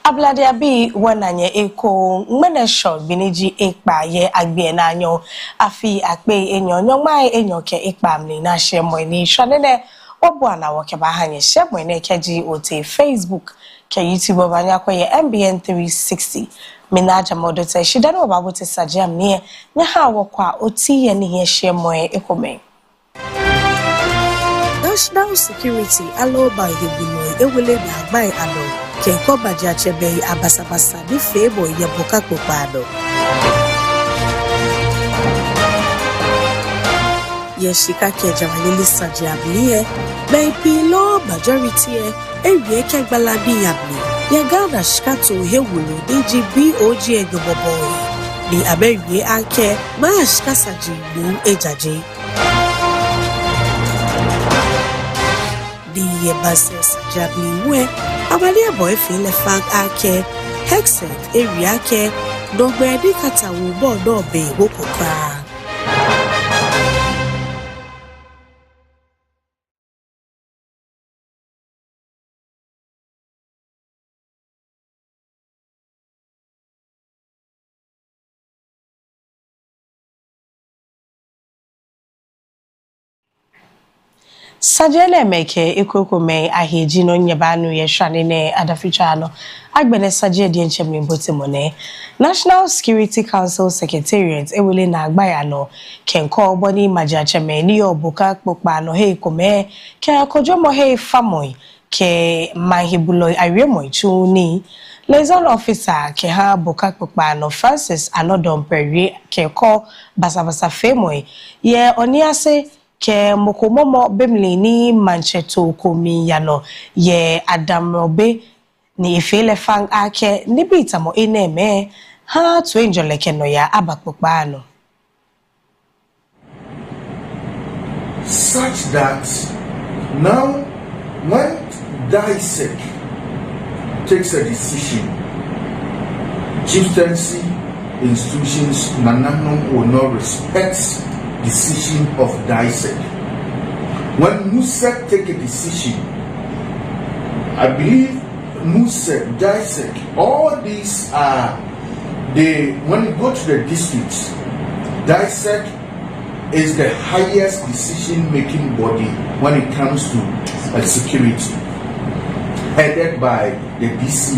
Ablade abi wananye eko ngmene shot biniji ekpa ye agbe na anyo afi akpe enyo nyoma enyo ke ekpa mni na shemo ni shonene obo na woke ba hanye shemo ne keji ote Facebook ke YouTube obanya kwa ye MBN 360 minaja modote shidano babote sajam nie nya ha wokwa oti ye ni ye shemo ekome. National security allowed by the Buloy ewele na agbai alo ke ko baja chebe abasabasa bi febo ye boka popado ye shika ke jamali sajablie be pilo majority ewie ke gbaladi yabli ye gada shikato hewulu DGBOG egoboboy ni abewie ake ma shikasaji bu ejaje the bases jabli we abalia boy feel fag ake hexet area ke dogbe di kata wo bo do be wokokra Sajele meke ikokome aheji no nyebanu ye hwane ne Adafitwaa no agbene saje de nchemni botimone National Security Council Secretariat ewele na agbaya no kenko boni majacheme ni obuka kpokpa no he kome ke akojomo he famoy ke mahibuloy ariemo chuni liaison officer ke ha buka kpokpa no Francis Anodom Perry ke ko basabasa femoy ye oniase ke mokomomo bemlini mancheto komi yano ye adamrobe ni ifele fang ake nibita mo eneme ha tuenjole keno ya abakpokpano such that now when DISEC takes a decision, chieftaincy institutions Nanano will not respect decision of DISEC. When MUSEC take a decision, I believe MUSEC, DISEC, all these are when you go to the districts, DISEC is the highest decision-making body when it comes to security, headed by the DC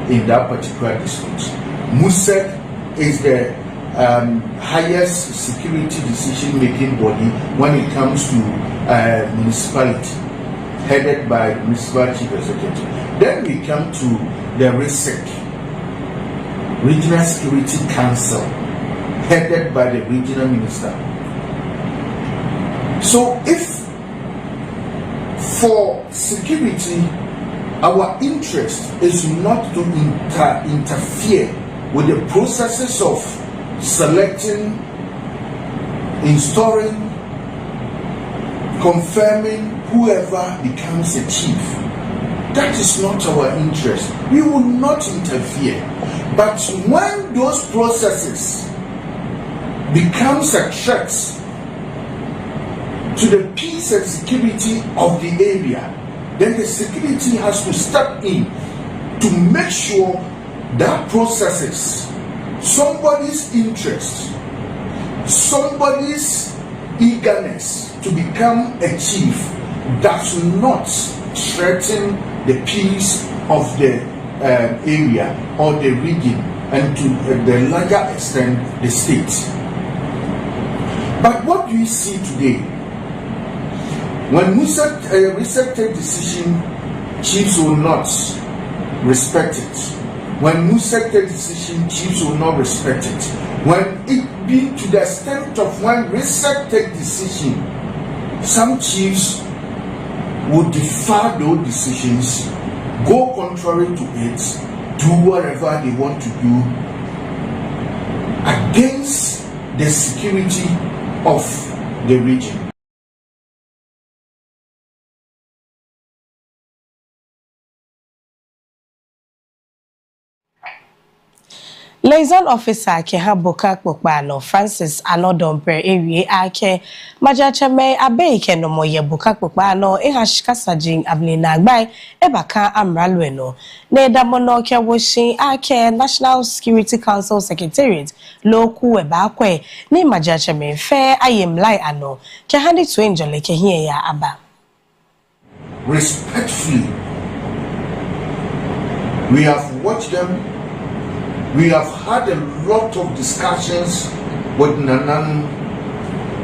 in that particular district. MUSEC is the highest security decision-making body when it comes to municipality, headed by the municipal chief executive. Then we come to the RISEC, Regional Security Council, headed by the regional minister. So if for security, our interest is not to interfere with the processes of selecting, installing, confirming whoever becomes a chief. That is not our interest. We will not interfere. But when those processes becomes a threat to the peace and security of the area, then the security has to step in to make sure that processes, somebody's interest, somebody's eagerness to become a chief does not threaten the peace of the area or the region, and to the larger extent the state. But what do you see today? When MUSEC take decision, chiefs will not respect it. When MUSEC take decision, chiefs will not respect it. When it be to the extent of when RISEC take decision, some chiefs will defer those decisions, go contrary to it, do whatever they want to do against the security of the region. Liaison officer ke haboka kpokpano Francis Anodomper ewie ake majachame abeike no moye boka kpokpano ehashikasajin ablina agbai ebaka amralweno ne damono ke woshin ake National Security Council Secretariat loku ebakwe ni majachame fe ayemlai ano ke handi tuenjole ke hie ya aba. Respectfully, we have watched them. We have had a lot of discussions with Nanano.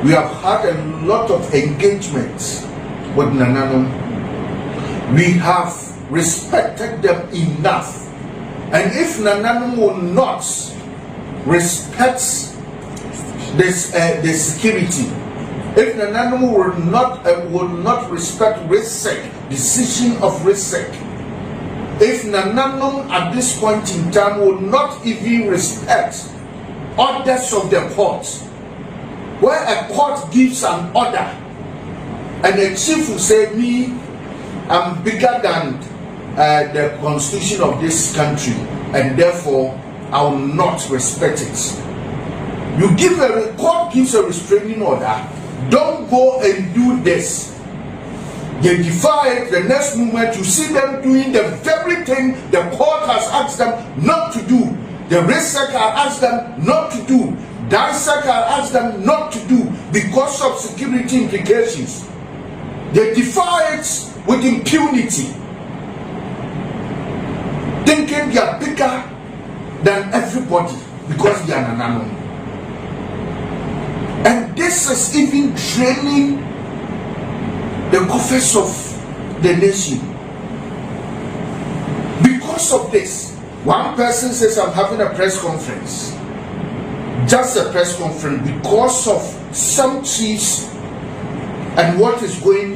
We have had a lot of engagements with Nanano. We have respected them enough. And if Nanano will not respect this, the security, if Nanano will not respect RISEC, decision of RISEC, if Nananum at this point in time will not even respect orders of the court, where a court gives an order and the chief will say, me, I'm bigger than the constitution of this country and therefore I will not respect it. You give a court gives a restraining order, don't go and do this. They defy it. The next moment you see them doing the very thing the court has asked them not to do. The RISEC has asked them not to do. DISEC has asked them not to do because of security implications. They defy it with impunity, thinking they are bigger than everybody because they are Nanano. And this is even draining the coffers of the nation. Because of this, one person says, I'm having a press conference. Just a press conference because of some chiefs and what is going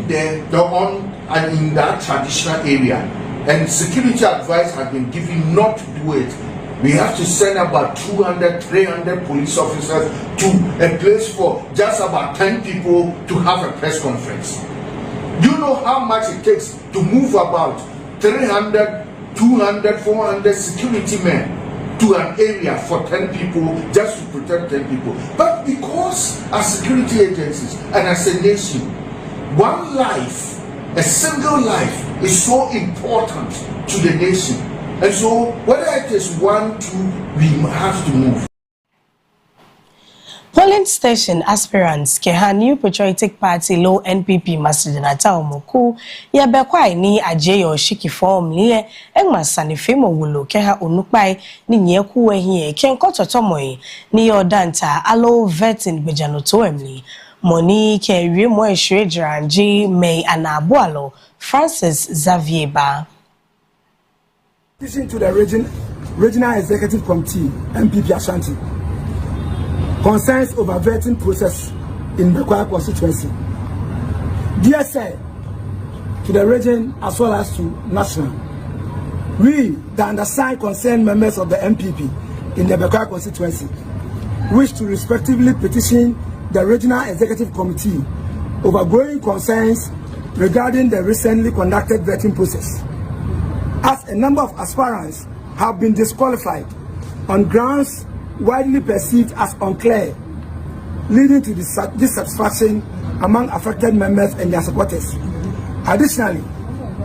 on and in that traditional area. And security advice has been given not to do it. We have to send about 200, 300 police officers to a place for just about 10 people to have a press conference. You know how much it takes to move about 300, 200, 400 security men to an area for 10 people just to protect 10 people. But because as security agencies and as a nation, one life, a single life is so important to the nation. And so whether it is 1, 2, we have to move. Polling station aspirants keha New Patriotic Party low NPP Masjidinata Omoku ya bekwai ni ajeyo shiki form liye engma sanifemo wulo keha onukpai ni nyeku wehie kenkoto tomoyi ni yodanta alo vetin bejanoto emli moni ke wiemo eshrejiranji May Anabualo Francis Xavier Ba. Petition to the Regional Executive Committee, MPP Ashanti, concerns over vetting process in Bekwai constituency. Dear Sir, to the region as well as to national, we, the undersigned concerned members of the MPP in the Bekwai constituency, wish to respectively petition the Regional Executive Committee over growing concerns regarding the recently conducted vetting process, as a number of aspirants have been disqualified on grounds widely perceived as unclear, leading to dissatisfaction among affected members and their supporters. Additionally,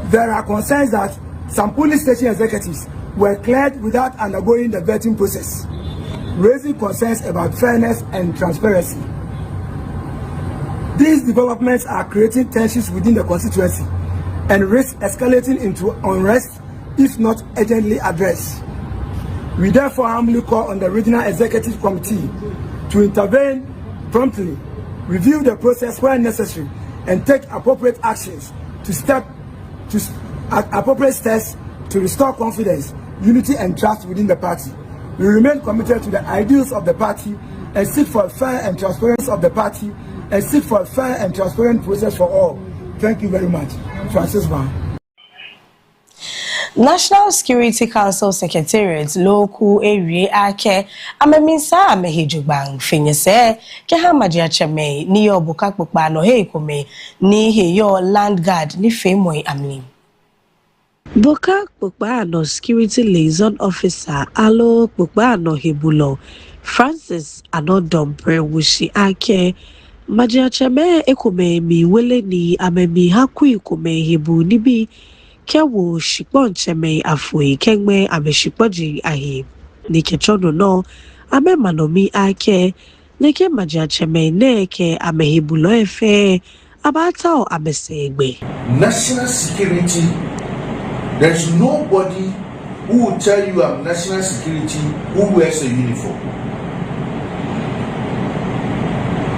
there are concerns that some police station executives were cleared without undergoing the vetting process, raising concerns about fairness and transparency. These developments are creating tensions within the constituency and risk escalating into unrest if not urgently addressed. We therefore humbly call on the Regional Executive Committee to intervene promptly, review the process where necessary, and take appropriate actions appropriate steps to restore confidence, unity, and trust within the party. We remain committed to the ideals of the party and seek for a fair and transparent of the party and seek for a fair and transparent process for all. Thank you very much. Francis Van. National Security Council Secretariat loku ewie ake ameminsa amehijubang finyese ke hamaji acheme ni yo bukakpokpa no heikome ni he yo land guard ni femoi amlim. Boka Pukbano Security Liaison Officer Alo Pukbano Hibulo Francis Anodombre Wushi Ake Majiacheme Ekume mi wele ni amemi haku ikume hibu nibi kewo shikponcheme afui kengme ameshikpoji ahi ni kechono no ame manomi ake neke majiacheme neke amehibulo efe abatao amesegbe. National security, there's nobody who will tell you I'm national security who wears a uniform.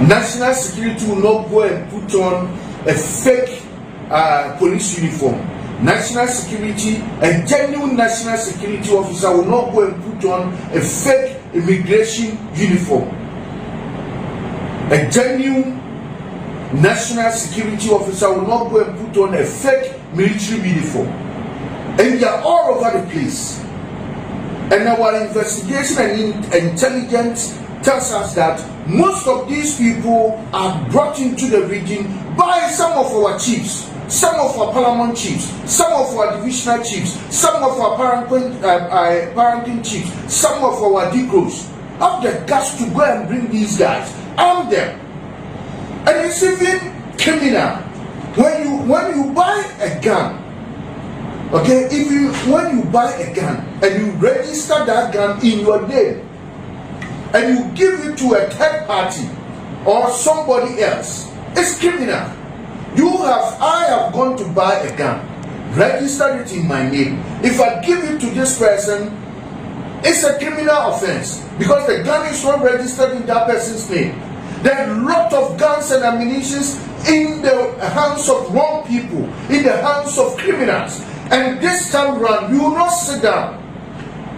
National security will not go and put on a fake police uniform. National security, a genuine national security officer will not go and put on a fake immigration uniform. A genuine national security officer will not go and put on a fake military uniform. And they are all over the place. And our investigation and intelligence tells us that most of these people are brought into the region by some of our chiefs, some of our parliament chiefs, some of our divisional chiefs, some of our parenting chiefs, some of our deacons have the guts to go and bring these guys, arm them. And it's even criminal when you buy a gun. Okay, when you buy a gun and you register that gun in your name and you give it to a third party or somebody else, it's criminal. I have gone to buy a gun, registered it in my name. If I give it to this person, it's a criminal offense because the gun is not registered in that person's name. There are a lot of guns and ammunition in the hands of wrong people, in the hands of criminals. And this time around, we will not sit down.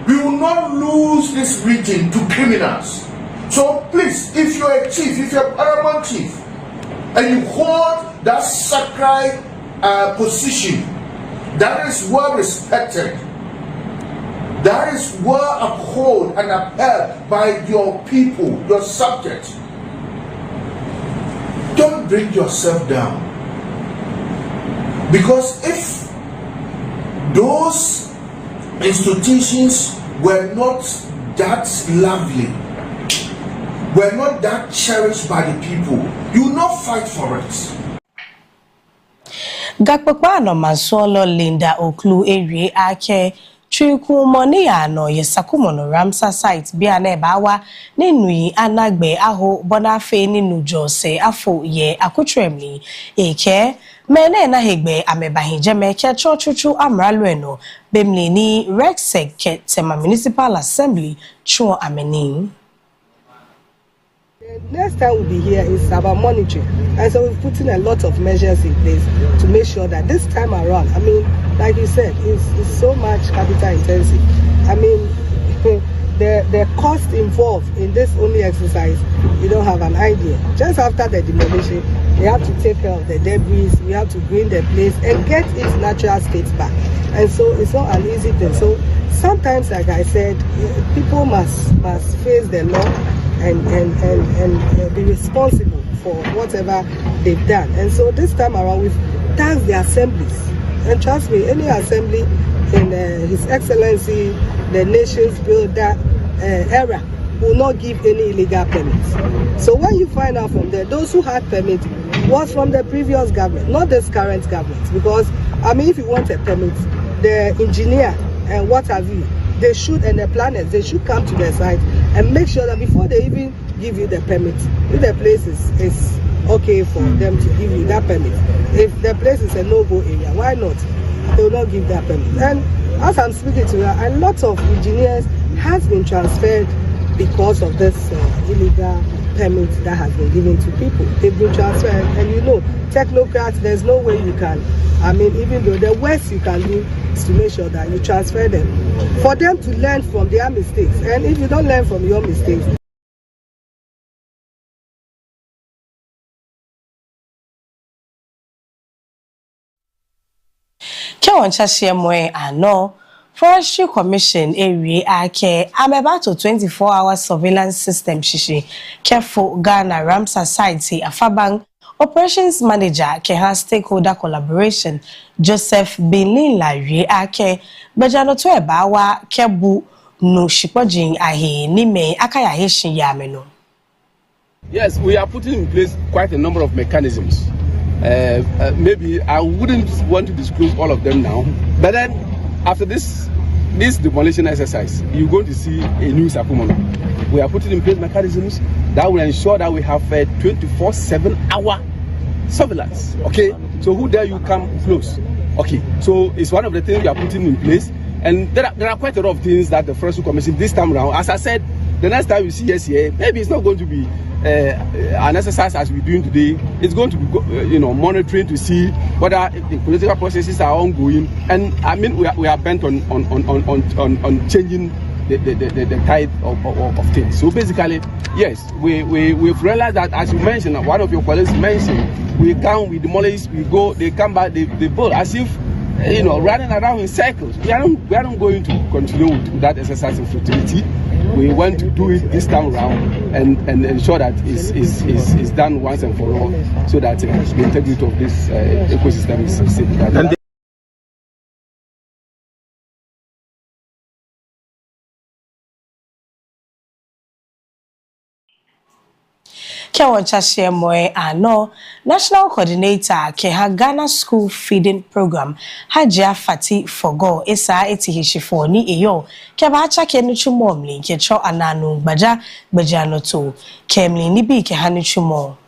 We will not lose this region to criminals. So please, if you're a chief, if you're a paramount chief, and you hold that sacred position, that is well respected, that is well upheld and upheld by your people, your subjects. Don't bring yourself down. Because if those institutions were not that lovely, were not that cherished by the people, you will not fight for it. Gakpakpano Mansolo Linda Oklu Eri Ake Chuku Monia no Yesakumono Ramsa site Biane Bawa Ninui Anagbe Aho Bonafe Ninu Jose Afo Ye Akutremni Eke Mene na hegbe amebahijeme ke chochuchu amralueno bemli ni Rexec ke tema Municipal Assembly chuo ameni. Next time we'll be here is about monitoring, and so we're putting a lot of measures in place to make sure that this time around, I mean, like you said, it's so much capital intensive. I mean, the cost involved in this only exercise, you don't have an idea. Just after the demolition, we have to take care of the debris, we have to green the place and get its natural state back. And so it's not an easy thing. So sometimes, like I said, people must face the law and be responsible for whatever they've done. And so this time around, we've tasked the assemblies. And trust me, any assembly in His Excellency, the nation's builder era, will not give any illegal permits. So when you find out from there, those who had permits was from the previous government, not this current government. Because, I mean, if you want a permit, the engineer and what have you, they should, and the planners, they should come to the site and make sure that before they even give you the permit, if the place is okay for them to give you that permit. If the place is a no-go area, why not? They will not give that permit. And as I'm speaking to you, a lot of engineers has been transferred because of this illegal permit that has been given to people. They've been transferred, and you know, technocrats, there's no way you can, I mean, even though the worst you can do is to make sure that you transfer them, for them to learn from their mistakes. And if you don't learn from your mistakes, Forestry Commission area ake ameba to 24-hour surveillance system shishi careful Ghana Ramsar site afabang Operations Manager Keha Stakeholder Collaboration Joseph Benlin Larie ake bejano to ebawa kebu no shipojin ahe ni me akaya heshin yameno. Yes, we are putting in place quite a number of mechanisms. Maybe I wouldn't want to disclose all of them now, but then after this demolition exercise, you're going to see a new Sakumono. We are putting in place mechanisms that will ensure that we have a 24/7 hour surveillance. Okay, so who dare you come close? Okay, so it's one of the things we are putting in place, and there are quite a lot of things that the Forestry Commission this time around, as I said, the next time you see us here, maybe it's not going to be an exercise as we're doing today. It's going to be, monitoring to see whether the political processes are ongoing. And I mean, we are bent on changing the tide of things. So basically, yes, we've realized that, as you mentioned, one of your colleagues mentioned, we come, we demolish, we go, they come back, they build as if running around in circles. We are not going to continue with that exercise in futility. We want to do it this time around and ensure that it's done once and for all, so that the integrity of this ecosystem is safeguarded. Kewanchashie Moe Ano, National Coordinator Keha Ghana School Feeding Program, Hajia Fati Fogo, Esa Etihishifo ni Eyo, Kebacha Kenuchumomli, Kecho Ananu, Bajano to, Kemli Nibi Kehanuchumo.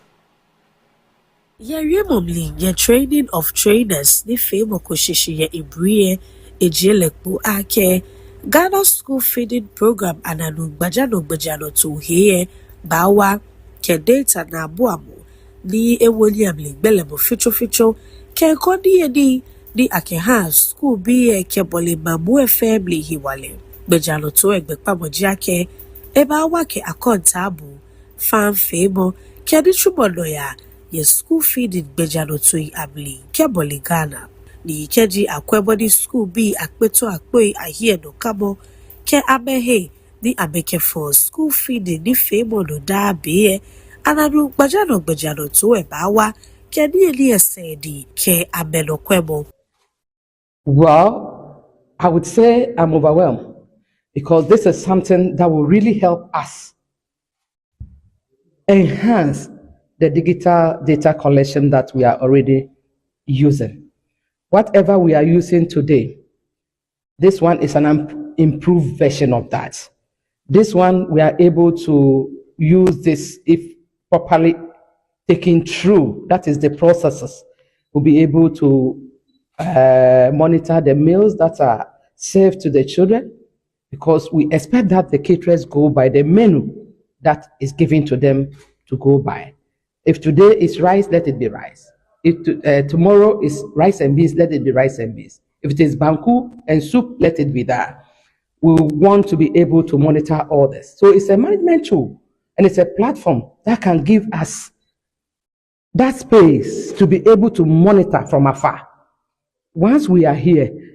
Ye momli ye training of trainers ni femo koshishi ye ibriye ejelekbu ake Ghana School Feeding Program ananu bajano to here bawa ke data na abuamu ni ewoli amli belebo ficho ke kodi ni akeha school bi ke bole mamu family hiwale bajano to egbe pamoji ake ebawa ke akonta abu fan femo ke di chumono ya ye school feeding bejano to abli keboli Ghana ni keji akwebody school bi akpeto akpoi ahie no kabo ke abehe ni abeke for school feeding ni femo no da be ananu bejano to ebawa ke ni eli esedi ke ameno kwebo. Well, I would say I'm overwhelmed because this is something that will really help us enhance the digital data collection that we are already using. Whatever we are using today, this one is an improved version of that. This one, we are able to use this if properly taken through, that is the processes. We'll be able to monitor the meals that are served to the children, because we expect that the caterers go by the menu that is given to them to go by. If today is rice, let it be rice. If tomorrow is rice and beans, let it be rice and beans. If it is banku and soup, let it be that. We want to be able to monitor all this. So it's a management tool, and it's a platform that can give us that space to be able to monitor from afar. Once we are here,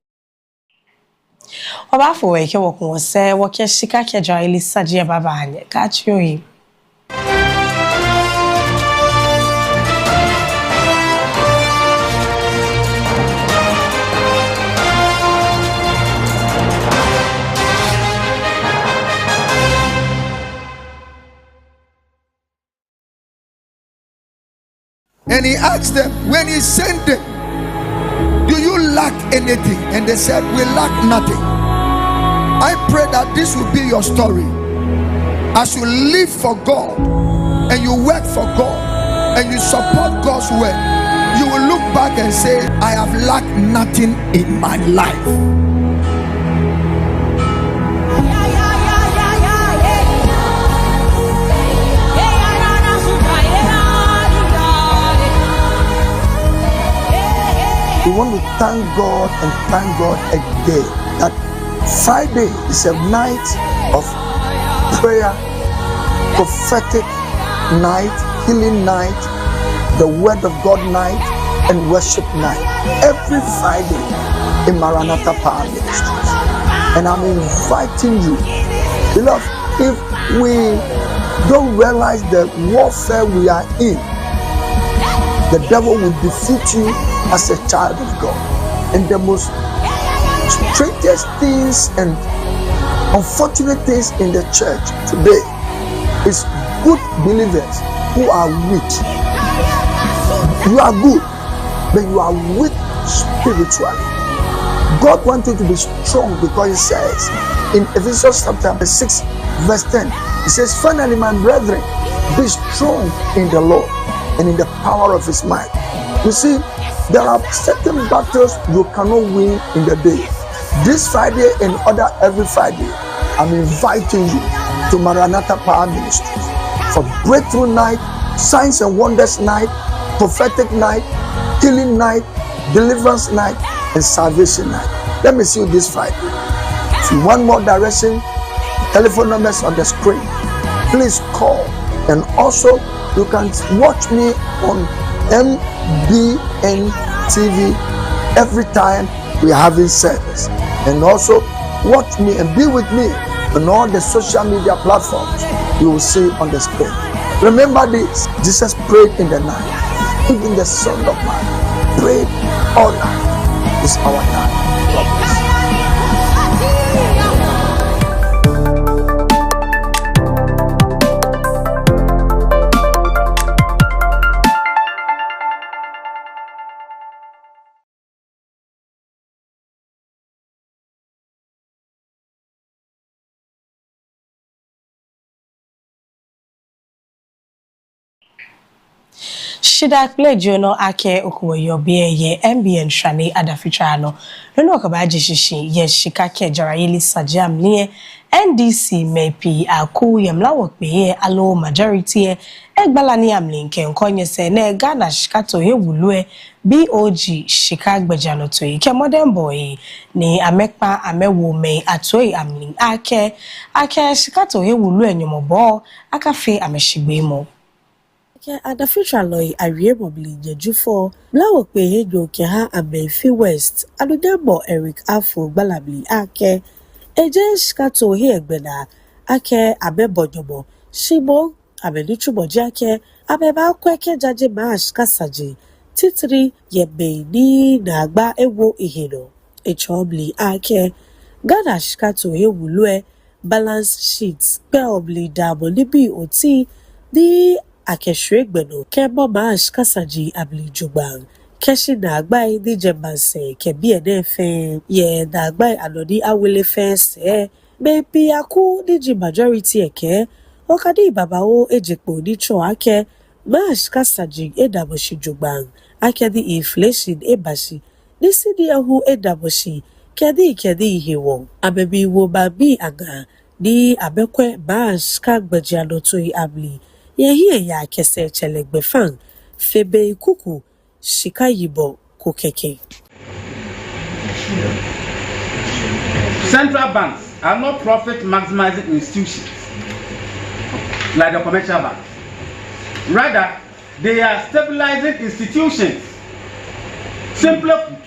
Obafo weke wokun se woke shika keja Elisa je baba anye ka chiyoyi. And he asked them, when he sent them, do you lack anything? And they said, we lack nothing. I pray that this will be your story. As you live for God and you work for God and you support God's work, you will look back and say, I have lacked nothing in my life. We want to thank God and thank God again that Friday is a night of prayer, prophetic night, healing night, the word of God night, and worship night. Every Friday in Maranatha Power Ministries. And I'm inviting you, beloved, if we don't realize the warfare we are in, the devil will defeat you as a child of God. And the most strangest things and unfortunate things in the church today is good believers who are weak. You are good, but you are weak spiritually. God wants you to be strong because he says in Ephesians chapter 6 verse 10, he says, finally my brethren, be strong in the Lord and in the power of his might. You see, there are certain battles you cannot win in the day. This Friday and every Friday, I'm inviting you to Maranatha Power Ministries for breakthrough night, signs and wonders night, prophetic night, healing night, deliverance night, and salvation night. Let me see you this Friday. If you want more direction, telephone numbers on the screen. Please call. And also, you can watch me on MBN TV every time we are having service. And also, watch me and be with me on all the social media platforms you will see on the screen. Remember this, Jesus prayed in the night. Even the Son of Man prayed all night. It's our time. God bless. Shida pledge no ake okuwoyo ye MBN shane Adafitwaa no okabaji shishi ye shikake jarayeli sajam niye NDC mepi aku yemlawo peye alo majority egbalani amlinke nkonye se ne Ghana shikato hewulue BOG shikagbejano to ike modern boy ni amekpa amewo me atoi amlin ake shikato hewulue nyomobo akafe ameshigbemo Adafitwaa loy awie mobli jejufo blawo pe hejo ke ha Abenfi West adudabo Eric Afo gbalabli ake eje kato he egbeda ake abebojobo shibo abelichubo jake abeba kweke jaje mash kasaji titri yebe ni na agba ewo ihero echobli ake Ghana shikato he wulue balance sheets pe obli dabo libi oti di akeshwegbeno kebo mash kasaji ablijubang keshi na agbai di jembanse kebi enefe ye na agbai anodi awele fense bepi aku di majority eke okadi babao ejekpo di cho ake mash kasaji edaboshi jubang ake di inflation ebashi nisi di ahu edaboshi kedi ihewo abebi wo babi aga di abekwe mash kagbejiano toi abli ye ya kese chelegbe fan febe kuku shikayibo kokeke. Central banks are not profit maximizing institutions like the commercial banks. Rather, they are stabilizing institutions. Simply put,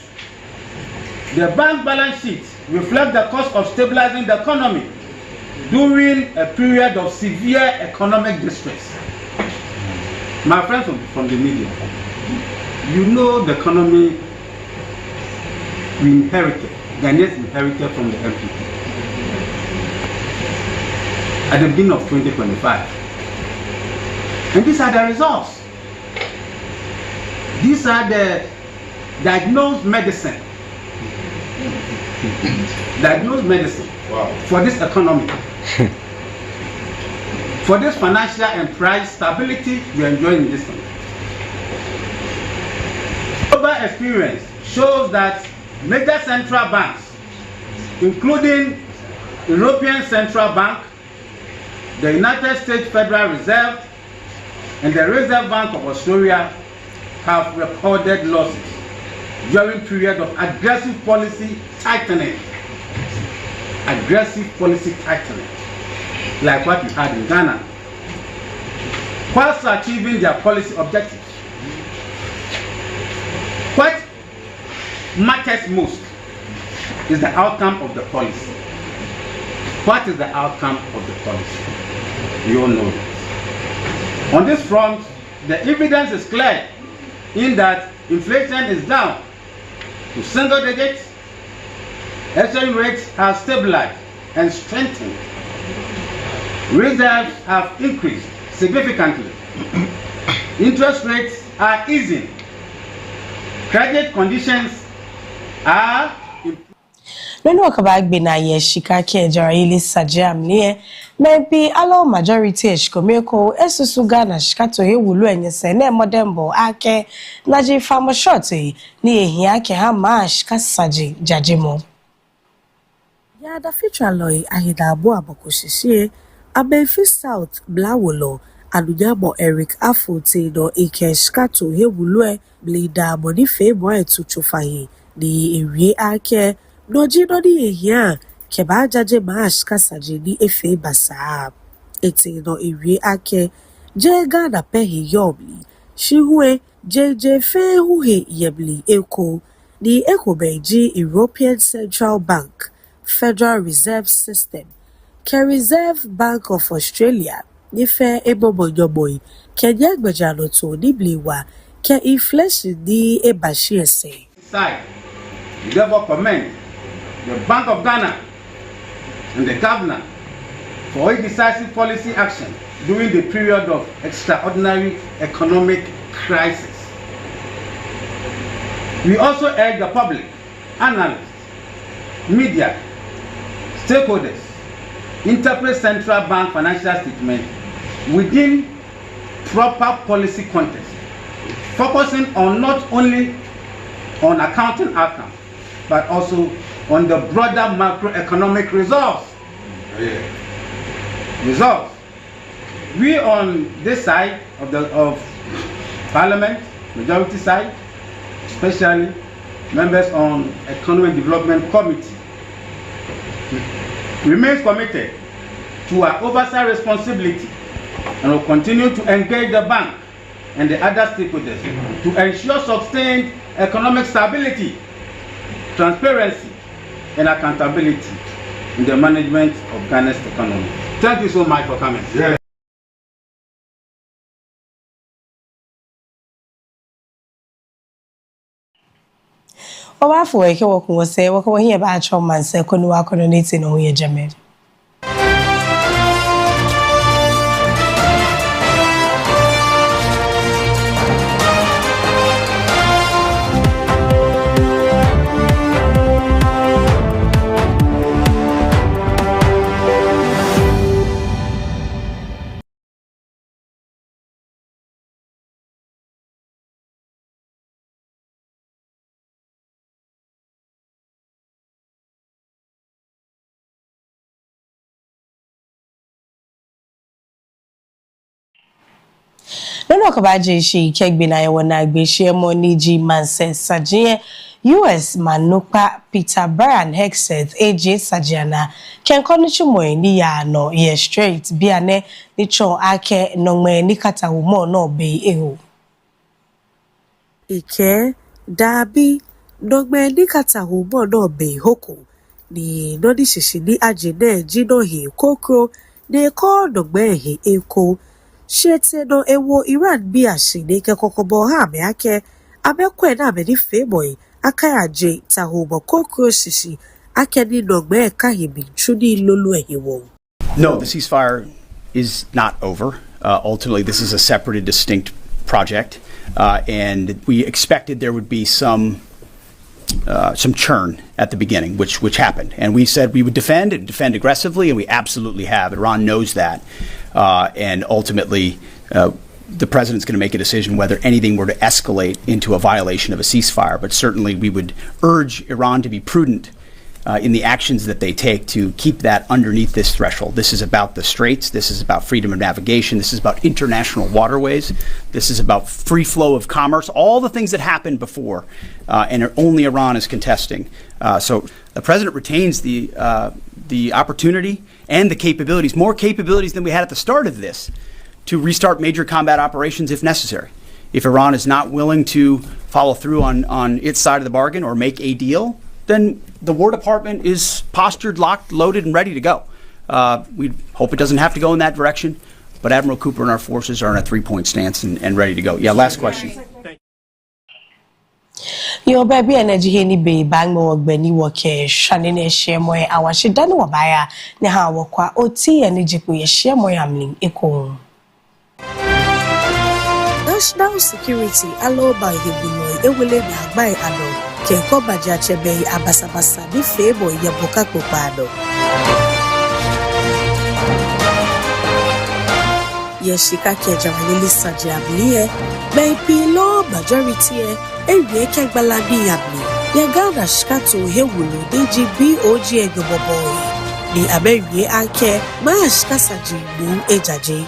the bank balance sheets reflect the cost of stabilizing the economy during a period of severe economic distress. My friends from the media, you know the economy we inherited, Ghanaians inherited from the MPP at the beginning of 2025. And these are the results. These are the diagnosed medicine. For this economy. For this financial and price stability we are enjoying in this country. Global experience shows that major central banks, including European Central Bank, the United States Federal Reserve, and the Reserve Bank of Australia, have recorded losses during period of aggressive policy tightening. Like what we had in Ghana, whilst achieving their policy objectives. What matters most is the outcome of the policy. What is the outcome of the policy? You all know it. On this front, the evidence is clear in that inflation is down to single digits, exchange rates have stabilized and strengthened, reserves have increased significantly, interest rates are easing, credit conditions are improving. Nínú ọ̀kàbàgbé na yẹ ṣìkà kí ẹjọ́ra ilé sàjẹ́ àmìlíẹ̀ mẹ́bí alọ́ majority ẹ̀ṣìkòmẹ́kọ̀ ẹ̀sùsù Ghana ṣìkàtò ewúlò ẹ̀yẹsẹ̀ náà mọ́dẹ́mbọ̀ akẹ́ lájí fámọ́ ṣọ́ọ̀tì ní èhìn akẹ́ ha máa ṣìkà sàjẹ́ jàjẹ́mọ́. Ya Adafitwaa lọ́ọ̀ ahìdàbọ̀ àbọ̀kọ̀ṣìṣẹ́ abẹ́fí South Blawolo adunyamo Eric Afote no ike ṣìkàtò ewúlò ẹ̀ blida mọ̀nífẹ̀ẹ́ mọ́ ẹ̀ tuntun fàyè ní èrè akẹ́ Noji noni ehia keba jaje maash kasaje ni efe basa. Ete no iri ake je Ghana pehi yobli. Shihue je fe huhe yebli eko ni eko beji European Central Bank Federal Reserve System ke Reserve Bank of Australia ni fe ebobo yoboy Kenya gbejano to ni bliwa ke inflation ni ebashi ese. We therefore commend the Bank of Ghana and the governor for its decisive policy action during the period of extraordinary economic crisis. We also urge the public, analysts, media, stakeholders, interpret central bank financial statement within proper policy context, focusing on not only on accounting outcomes, but also on the broader macroeconomic results. We on this side of Parliament, majority side, especially members on Economic Development Committee, remains committed to our oversight responsibility and will continue to engage the bank and the other stakeholders to ensure sustained economic stability, transparency, and accountability in the management of Ghana's economy. Thank you so much for coming. Yeah. Ọwafọ eke wọkun wọsẹ wọkọ wọhin ebe achọ manse konu akọno neti na onye jeme. Nínú ọ̀kọ̀bájẹ́ iṣẹ́ ìkẹ́gbẹ̀ náà ẹ̀wọ̀n náà gbéṣẹ́ mọ́ ní jí manse sàjíyẹn US Manupa Peter Brian Hexeth AJ Sajiana kẹ́ńkọ́ ní túmọ̀ ní yàánà yẹ straight bí anẹ́ nítsọ̀ akẹ́ nọ̀mọ̀ ní kàtàwùmọ̀ náà bẹ ehò. Ike dàbí nọ̀mọ̀ ní kàtàwùmọ̀ náà bẹ ehoko ní nọ́ní ṣìṣì ní àjẹ́nẹ́ jìnnà hì kókó ní ẹ̀kọ́ nọ̀mọ̀ ẹ̀hìn ẹ̀kọ́. Sheteno ewo Iran bi ashine ke kokobo ha me ake abekwe na me ni feboy akayaje tahobo kokro shishi ake ni nogbe kahibi chudi lolu ehiwo. No, the ceasefire is not over. Ultimately, this is a separate and distinct project, and we expected there would be some churn at the beginning, which happened, and we said we would defend aggressively, and we absolutely have. Iran knows that. And ultimately, the president's going to make a decision whether anything were to escalate into a violation of a ceasefire. But certainly we would urge Iran to be prudent in the actions that they take to keep that underneath this threshold. This is about the straits. This is about freedom of navigation. This is about international waterways. This is about free flow of commerce, all the things that happened before, and only Iran is contesting. So the president retains the opportunity and the capabilities, more capabilities than we had at the start of this, to restart major combat operations if necessary. If Iran is not willing to follow through on its side of the bargain or make a deal, then the War Department is postured, locked, loaded, and ready to go. We hope it doesn't have to go in that direction, but Admiral Cooper and our forces are in a three-point stance and ready to go. Yeah, last question. Yo baby energy heni be bang mo gbeni woke shane ne share mo awashi dani wabaya ne ha wokwa oti energy ku ye share mo yamlin eko. National security allow by Hebuno ewele na agbai ado ke ko baja chebe abasabasa bi febo ye boka kopado. Yeshika ke jawalili sajiablie be pilo majority ewie ke gbaladi yabli ye gada shikato hewulu deji BOG egboboy ni abewie ake ma shikasaji bu ejaje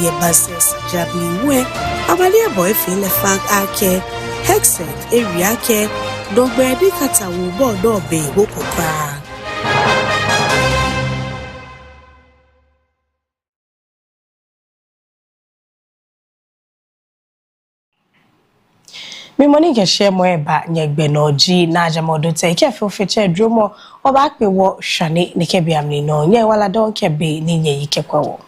ye bases jabli we abali boy feel fag ake hexet area ake dogbe di katawo bodo be bokoka. Mi moni ke share mo eba nyegbe no ji na ajamodo te ke fe feche dromo oba pe wo shane ne ke biamni no nye wala don ke be ni nye yike kwawo.